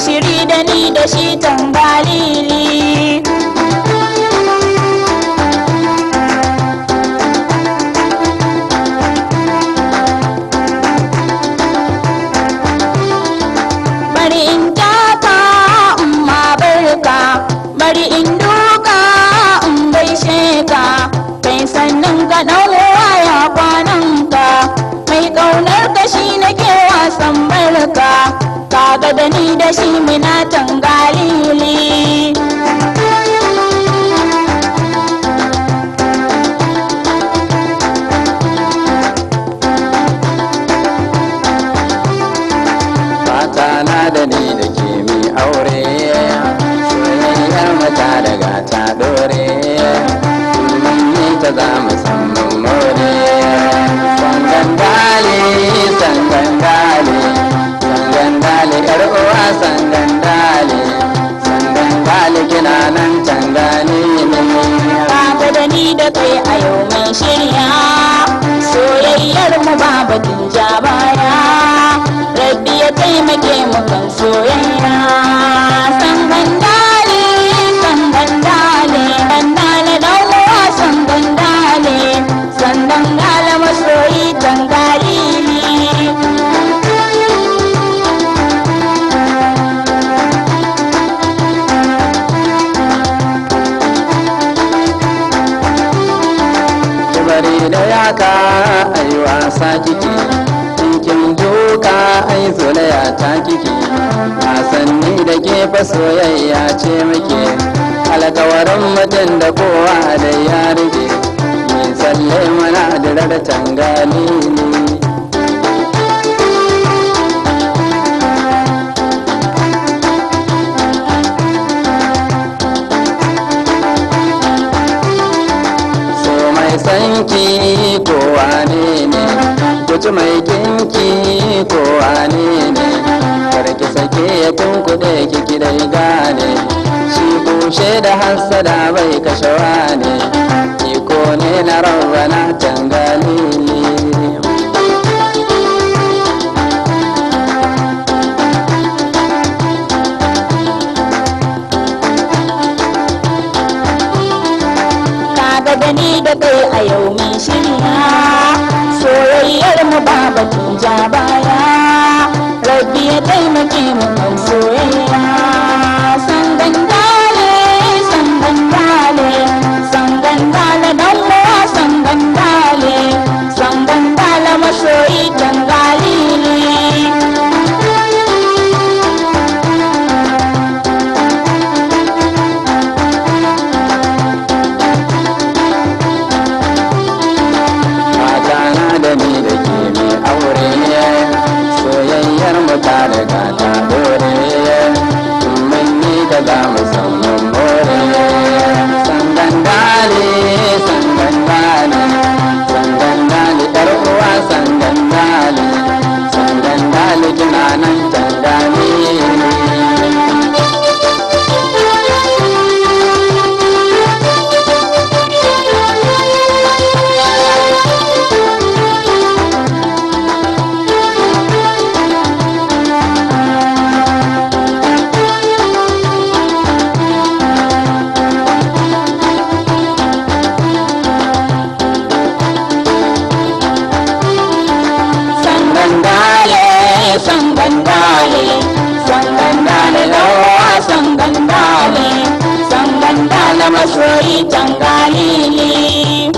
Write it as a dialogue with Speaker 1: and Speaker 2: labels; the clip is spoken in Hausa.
Speaker 1: shiri da ni da shi tangalili. Bari in taka umma barka, bari in duka in gaishe ka, kai sannan ka ɗan waya kwanan ka, mai ƙaunar ka shi nake wasan barka, kaga da ni da shi muna tangalili.
Speaker 2: Fata na da ni da ke mi aure, soyayyar mata daga ta dore, ni ta za mu san mun more. Sangandale, sangandale, sangandale, yar uwa sangandale, sangandale kina nan tangalili.
Speaker 1: Kaga da ni da kai a yau mai shirya, soyayyar mu ba batun ja baya, rabbi ya taimake mu kan soyayya. Sangandale, sangandale, dandale dan uwa sangandale, sangandale masoyi tangalili.
Speaker 2: Bari da yaka ai wasa kike, kin duka ai zolaya ta kike, wasanni da ke fa soyayya ce muke, alkawarin mutum da kowa da ya rike, ni tsalle mana dirar tangalili. Sanki ko wane ne, guji mai kinki ko wane ne, karki sake ya tunkuɗe kiki dai gane, shi bushe da hassada bai kashe wane, iko ne na rabbana tangalili.
Speaker 1: Da ni da kai a yau mai shirya, soyayyar mu ba batun ja baya, rabbi ya taimake mu kan soyayya. Sangandale, sangandale, sangandale dan uwa sangandale, sangandale masoyi tangalili.
Speaker 2: Da ni da ke mi aure, soyayyar mu ta daga ta dore, mun ni da za mu san mun more. Sangandale, sangandale, sangandale, yar uwa sangandale, sangandale kina nan tangalili.
Speaker 1: Sangandale, sangandale lawa sangandale, sangandale masoyi tangalili.